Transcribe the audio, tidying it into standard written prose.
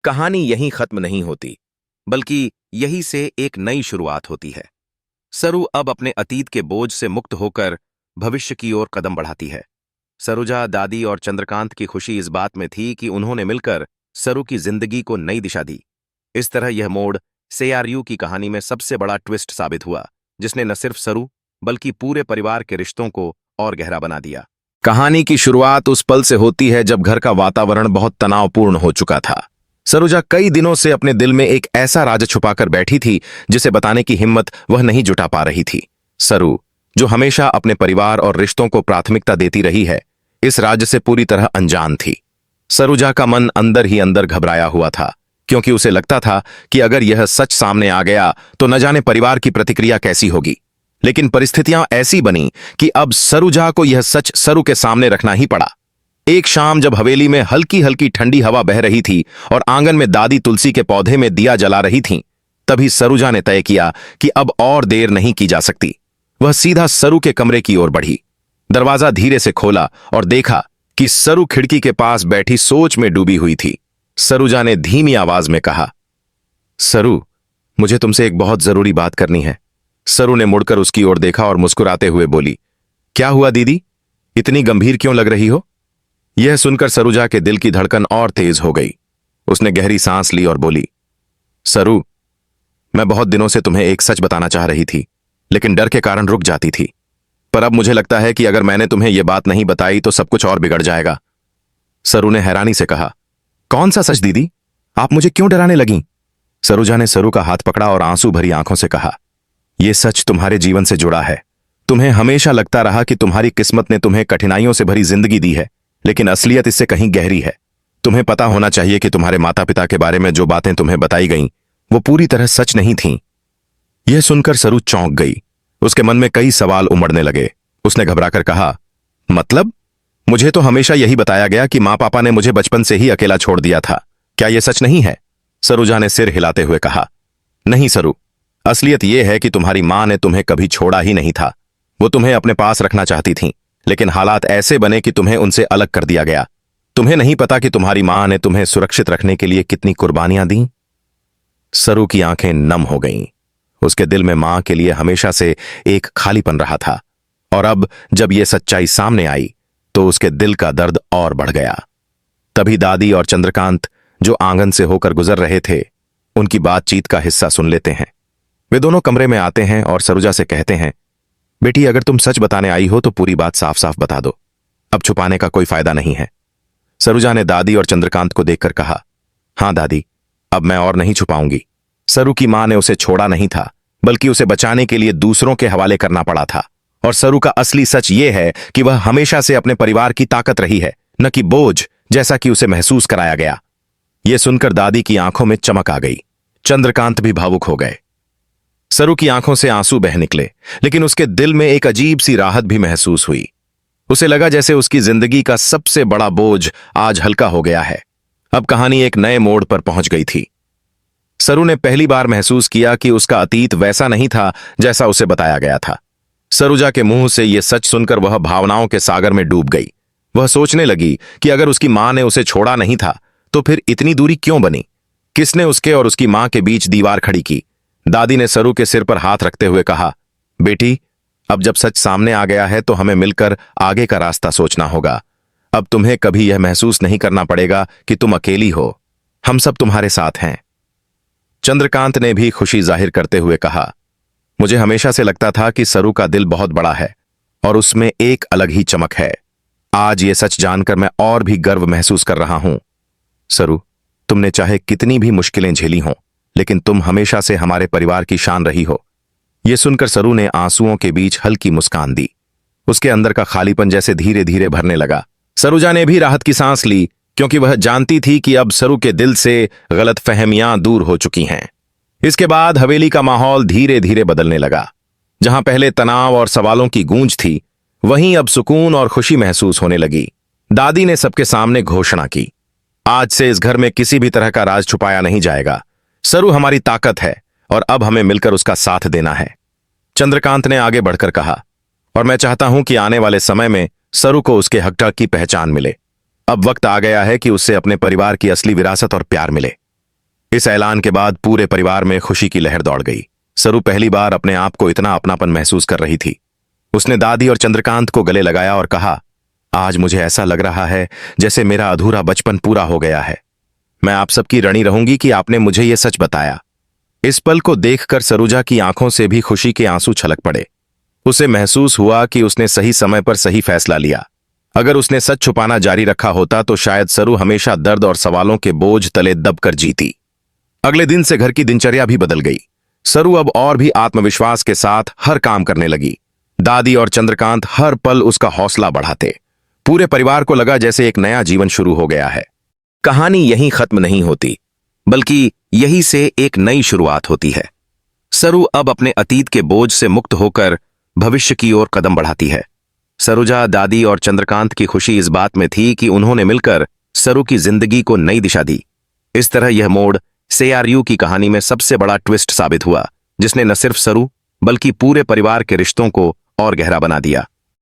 कहानी यहीं खत्म नहीं होती, बल्कि यहीं से एक नई शुरुआत होती है। सरू अब अपने अतीत के बोझ से मुक्त होकर भविष्य की ओर कदम बढ़ाती है। सरोजा, दादी और चंद्रकांत की खुशी इस बात में थी कि उन्होंने मिलकर सरू की जिंदगी को नई दिशा दी। इस तरह यह मोड़ सेआरयू की कहानी में सबसे बड़ा ट्विस्ट साबित हुआ, जिसने न सिर्फ सरू बल्कि पूरे परिवार के रिश्तों को और गहरा बना दिया। कहानी की शुरुआत उस पल से होती है जब घर का वातावरण बहुत तनावपूर्ण हो चुका था। सरोजा कई दिनों से अपने दिल में एक ऐसा राज छुपाकर बैठी थी जिसे बताने की हिम्मत वह नहीं जुटा पा रही थी। सरू, जो हमेशा अपने परिवार और रिश्तों को प्राथमिकता देती रही है, इस राज से पूरी तरह अनजान थी। सरोजा का मन अंदर ही अंदर घबराया हुआ था, क्योंकि उसे लगता था कि अगर यह सच सामने आ गया तो न जाने परिवार की प्रतिक्रिया कैसी होगी। लेकिन परिस्थितियां ऐसी बनी कि अब सरोजा को यह सच सरू के सामने रखना ही पड़ा। एक शाम जब हवेली में हल्की हल्की ठंडी हवा बह रही थी और आंगन में दादी तुलसी के पौधे में दिया जला रही थीं, तभी सरोजा ने तय किया कि अब और देर नहीं की जा सकती। वह सीधा सरू के कमरे की ओर बढ़ी। दरवाजा धीरे से खोला और देखा कि सरू खिड़की के पास बैठी सोच में डूबी हुई थी। सरोजा ने धीमी आवाज में कहा, सरू, मुझे तुमसे एक बहुत जरूरी बात करनी है। सरू ने मुड़कर उसकी ओर देखा और मुस्कुराते हुए बोली, क्या हुआ दीदी, इतनी गंभीर क्यों लग रही हो? यह सुनकर सरोजा के दिल की धड़कन और तेज हो गई। उसने गहरी सांस ली और बोली, सरू, मैं बहुत दिनों से तुम्हें एक सच बताना चाह रही थी, लेकिन डर के कारण रुक जाती थी। पर अब मुझे लगता है कि अगर मैंने तुम्हें यह बात नहीं बताई तो सब कुछ और बिगड़ जाएगा। सरू ने हैरानी से कहा, कौन सा सच दीदी? आप मुझे क्यों डराने लगीं? सरोजा ने सरू का हाथ पकड़ा और आंसू भरी आंखों से कहा, यह सच तुम्हारे जीवन से जुड़ा है। तुम्हें हमेशा लगता रहा कि तुम्हारी किस्मत ने तुम्हें कठिनाइयों से भरी जिंदगी दी है, लेकिन असलियत इससे कहीं गहरी है। तुम्हें पता होना चाहिए कि तुम्हारे माता पिता के बारे में जो बातें तुम्हें बताई गईं, वो पूरी तरह सच नहीं थीं। यह सुनकर सरू चौंक गई। उसके मन में कई सवाल उमड़ने लगे। उसने घबराकर कहा, मतलब? मुझे तो हमेशा यही बताया गया कि माँ पापा ने मुझे बचपन से ही अकेला छोड़ दिया था। क्या यह सच नहीं है? सरोजा ने सिर हिलाते हुए कहा, नहीं सरू, असलियत यह है कि तुम्हारी माँ ने तुम्हें कभी छोड़ा ही नहीं था। वो तुम्हें अपने पास रखना चाहती थीं, लेकिन हालात ऐसे बने कि तुम्हें उनसे अलग कर दिया गया। तुम्हें नहीं पता कि तुम्हारी मां ने तुम्हें सुरक्षित रखने के लिए कितनी कुर्बानियां दी। सरू की आंखें नम हो गईं। उसके दिल में मां के लिए हमेशा से एक खालीपन रहा था, और अब जब यह सच्चाई सामने आई तो उसके दिल का दर्द और बढ़ गया। तभी दादी और चंद्रकांत, जो आंगन से होकर गुजर रहे थे, उनकी बातचीत का हिस्सा सुन लेते हैं। वे दोनों कमरे में आते हैं और सरोजा से कहते हैं, बेटी, अगर तुम सच बताने आई हो तो पूरी बात साफ साफ बता दो। अब छुपाने का कोई फायदा नहीं है। सरोजा ने दादी और चंद्रकांत को देखकर कहा, हां दादी, अब मैं और नहीं छुपाऊंगी। सरू की मां ने उसे छोड़ा नहीं था, बल्कि उसे बचाने के लिए दूसरों के हवाले करना पड़ा था। और सरू का असली सच यह है कि वह हमेशा से अपने परिवार की ताकत रही है, न कि बोझ, जैसा कि उसे महसूस कराया गया। यह सुनकर दादी की आंखों में चमक आ गई। चंद्रकांत भी भावुक हो गए। सरू की आंखों से आंसू बह निकले, लेकिन उसके दिल में एक अजीब सी राहत भी महसूस हुई। उसे लगा जैसे उसकी जिंदगी का सबसे बड़ा बोझ आज हल्का हो गया है। अब कहानी एक नए मोड़ पर पहुंच गई थी। सरू ने पहली बार महसूस किया कि उसका अतीत वैसा नहीं था जैसा उसे बताया गया था। सरोजा के मुंह से यह सच सुनकर वह भावनाओं के सागर में डूब गई। वह सोचने लगी कि अगर उसकी मां ने उसे छोड़ा नहीं था तो फिर इतनी दूरी क्यों बनी? किसने उसके और उसकी मां के बीच दीवार खड़ी की? दादी ने सरू के सिर पर हाथ रखते हुए कहा, बेटी, अब जब सच सामने आ गया है तो हमें मिलकर आगे का रास्ता सोचना होगा। अब तुम्हें कभी यह महसूस नहीं करना पड़ेगा कि तुम अकेली हो। हम सब तुम्हारे साथ हैं। चंद्रकांत ने भी खुशी जाहिर करते हुए कहा, मुझे हमेशा से लगता था कि सरू का दिल बहुत बड़ा है और उसमें एक अलग ही चमक है। आज ये सच जानकर मैं और भी गर्व महसूस कर रहा हूं। सरू, तुमने चाहे कितनी भी मुश्किलें झेली हों, लेकिन तुम हमेशा से हमारे परिवार की शान रही हो। यह सुनकर सरू ने आंसुओं के बीच हल्की मुस्कान दी। उसके अंदर का खालीपन जैसे धीरे धीरे भरने लगा। सरोजा ने भी राहत की सांस ली, क्योंकि वह जानती थी कि अब सरू के दिल से गलतफहमियां दूर हो चुकी हैं। इसके बाद हवेली का माहौल धीरे धीरे बदलने लगा। जहां पहले तनाव और सवालों की गूंज थी, वहीं अब सुकून और खुशी महसूस होने लगी। दादी ने सबके सामने घोषणा की, आज से इस घर में किसी भी तरह का राज छुपाया नहीं जाएगा। सरू हमारी ताकत है और अब हमें मिलकर उसका साथ देना है। चंद्रकांत ने आगे बढ़कर कहा, और मैं चाहता हूं कि आने वाले समय में सरू को उसके हक की पहचान मिले। अब वक्त आ गया है कि उससे अपने परिवार की असली विरासत और प्यार मिले। इस ऐलान के बाद पूरे परिवार में खुशी की लहर दौड़ गई। सरू पहली बार अपने आप को इतना अपनापन महसूस कर रही थी। उसने दादी और चंद्रकांत को गले लगाया और कहा, आज मुझे ऐसा लग रहा है जैसे मेरा अधूरा बचपन पूरा हो गया है। मैं आप सबकी ऋणी रहूंगी कि आपने मुझे यह सच बताया। इस पल को देखकर सरोजा की आंखों से भी खुशी के आंसू छलक पड़े। उसे महसूस हुआ कि उसने सही समय पर सही फैसला लिया। अगर उसने सच छुपाना जारी रखा होता तो शायद सरू हमेशा दर्द और सवालों के बोझ तले दबकर जीती। अगले दिन से घर की दिनचर्या भी बदल गई। सरू अब और भी आत्मविश्वास के साथ हर काम करने लगी। दादी और चंद्रकांत हर पल उसका हौसला बढ़ाते। पूरे परिवार को लगा जैसे एक नया जीवन शुरू हो गया है। कहानी यहीं खत्म नहीं होती, बल्कि यहीं से एक नई शुरुआत होती है। सरू अब अपने अतीत के बोझ से मुक्त होकर भविष्य की ओर कदम बढ़ाती है। सरोजा, दादी और चंद्रकांत की खुशी इस बात में थी कि उन्होंने मिलकर सरू की जिंदगी को नई दिशा दी। इस तरह यह मोड़ CRU की कहानी में सबसे बड़ा ट्विस्ट साबित हुआ, जिसने न सिर्फ सरू बल्कि पूरे परिवार के रिश्तों को और गहरा बना दिया।